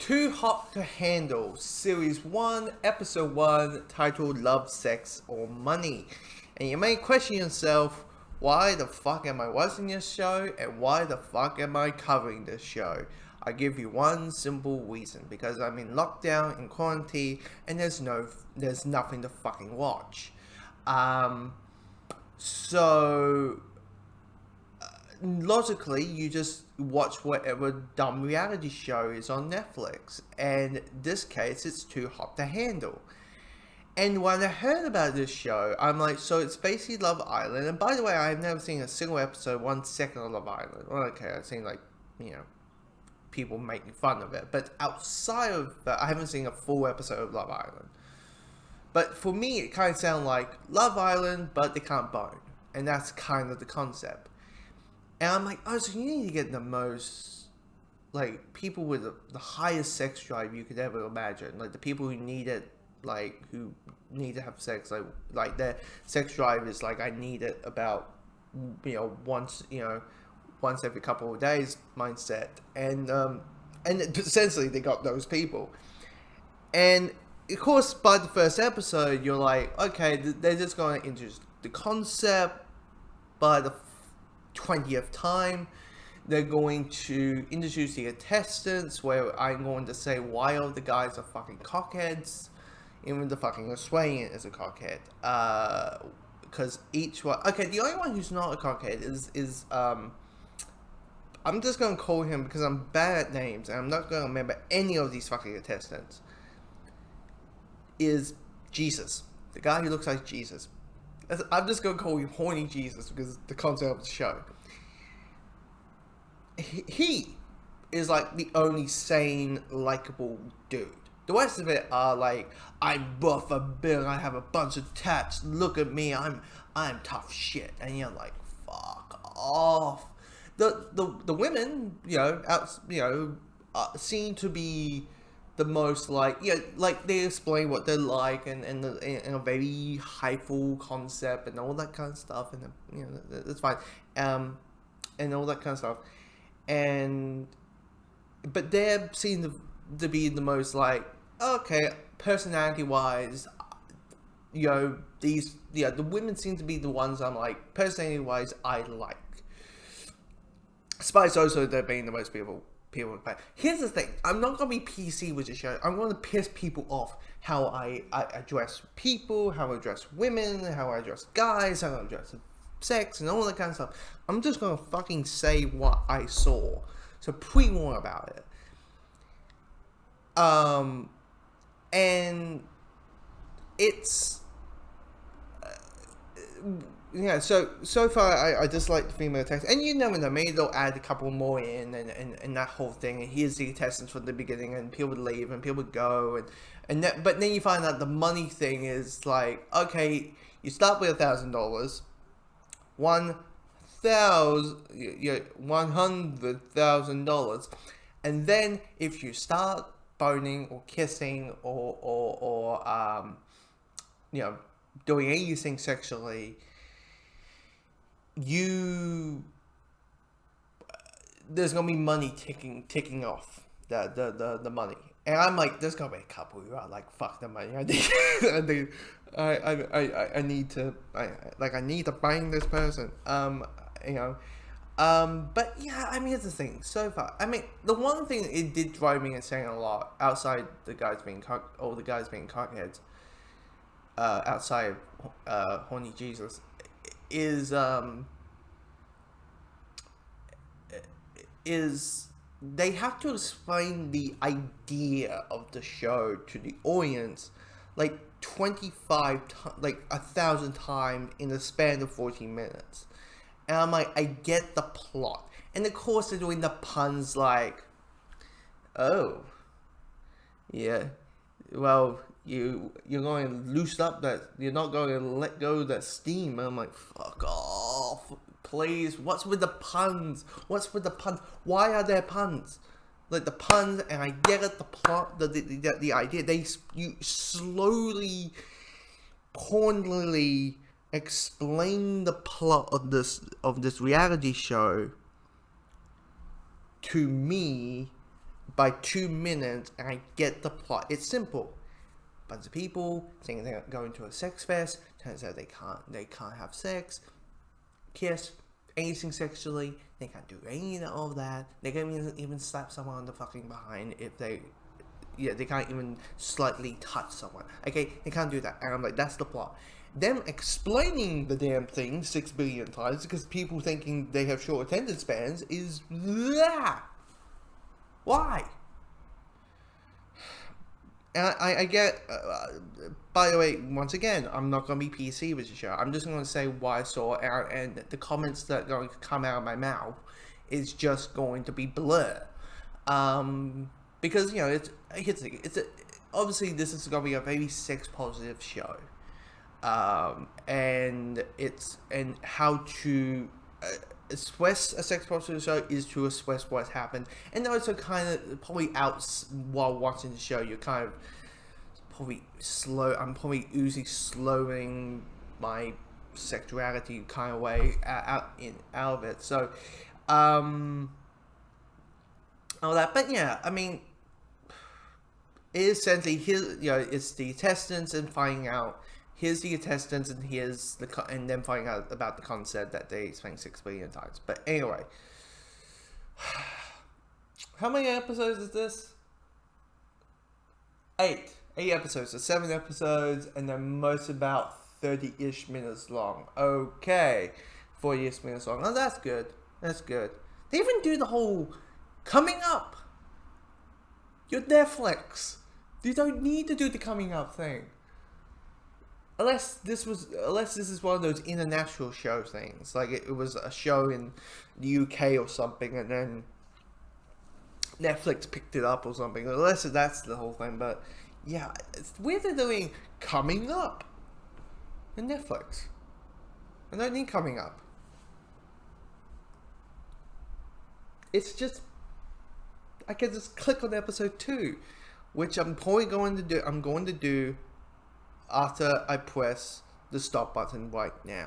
Too Hot to Handle, Series 1, Episode 1, titled Love, Sex, or Money. And you may question yourself, why the fuck am I watching this show, and why the fuck am I covering this show? I give you one simple reason, because I'm in lockdown, in quarantine, and there's nothing to fucking watch. So logically, you just watch whatever dumb reality show is on Netflix. And in this case, it's Too Hot to Handle. And when I heard about this show, I'm like, so it's basically Love Island. And by the way, I've never seen a single episode, 1 second of Love Island. Well, okay, I've seen people making fun of it. But outside of that, I haven't seen a full episode of Love Island. But for me, it kind of sounds like Love Island, but they can't bone. And that's kind of the concept. And I'm like, oh, so you need to get the most, people with the highest sex drive you could ever imagine. Like, the people who need it, who need to have sex, like their sex drive is I need it about, once every couple of days mindset. And essentially they got those people. And, of course, by the first episode, you're like, okay, they're just going to introduce the concept. By the 20th time, they're going to introduce the contestants, where I'm going to say why all the guys are fucking cockheads. Even the fucking Australian is a cockhead. Because each one... Okay, the only one who's not a cockhead is I'm just going to call him, because I'm bad at names, and I'm not going to remember any of these fucking contestants, is Jesus. The guy who looks like Jesus. I'm just going to call him Horny Jesus, because the concept of the show. He is the only sane, likable dude. The rest of it are I'm buff, I'm big, I have a bunch of tats, look at me, I'm tough shit. And you're like, fuck off. The women, seem to be the most they explain what they're like, and in a very highful concept and all that kind of stuff, and that's fine, and all that kind of stuff, but they seem to be the most okay, personality wise, the women seem to be the ones I'm personality wise I like. Despite also they're being the most people. Here's the thing, I'm not going to be PC with the show. I'm going to piss people off how I address people, how I address women, how I address guys, how I address sex, and all that kind of stuff. I'm just going to fucking say what I saw. So pre-warn about it. And it's... so far I just like the female text, and you never know, maybe they'll add a couple more in, and that whole thing, and here's the contestants from the beginning, and people would leave and people would go, but then you find out the money thing is okay, you start with $1,000, $100,000, and then if you start boning or kissing or doing anything sexually, there's gonna be money ticking off the money. And I'm like, there's gonna be a couple who are fuck the money. I need to bang this person. But yeah, here's the thing. So far, the one thing it did drive me insane a lot, outside the guys being cockheads, outside of Horny Jesus, is they have to explain the idea of the show to the audience 1,000 times in the span of 14 minutes. And I'm I get the plot. And of course they're doing the puns oh, yeah, well, you're going to loosen up that, you're not going to let go of that steam. And I'm like, fuck off, please. What's with the puns? Why are there puns? The puns, and I get it, the plot, the idea. You slowly, pointedly explain the plot of this reality show to me by 2 minutes, and I get the plot. It's simple. Bunch of people saying they're going to a sex fest. Turns out they can't have sex, kiss, anything sexually. They can't do any of that. They can't even slap someone on the fucking behind if they. Yeah, they can't even slightly touch someone. Okay, they can't do that. And I'm like, that's the plot. Them explaining the damn thing 6 billion times because people thinking they have short attention spans is blah. Why? And I get, by the way, once again, I'm not going to be PC with the show. I'm just going to say what I saw, and the comments that are going to come out of my mouth is just going to be blur. Because, you know, obviously this is going to be a very sex positive show. And how to express a sex positive show is to express what's happened, and also kind of probably while watching the show, you're kind of probably I'm probably usually slowing my sexuality kind of way out of it. So, all that, but yeah, I mean, it is essentially it's the intestines and finding out. Here's the intestines, and and then finding out about the concept that they explained 6 billion times. But anyway, how many episodes is this? 8 episodes. So 7 episodes, and they're most about 30-ish minutes long. Okay, 40-ish minutes long. Oh, that's good. That's good. They even do the whole coming up. Your Netflix. You don't need to do the coming up thing. Unless this is one of those international show things, like it was a show in the UK or something, and then Netflix picked it up or something. Unless that's the whole thing, but yeah, it's weird they're doing coming up in Netflix. I don't need coming up. It's just I can just click on episode 2, which I'm probably going to do. I'm going to do after I press the stop button right now.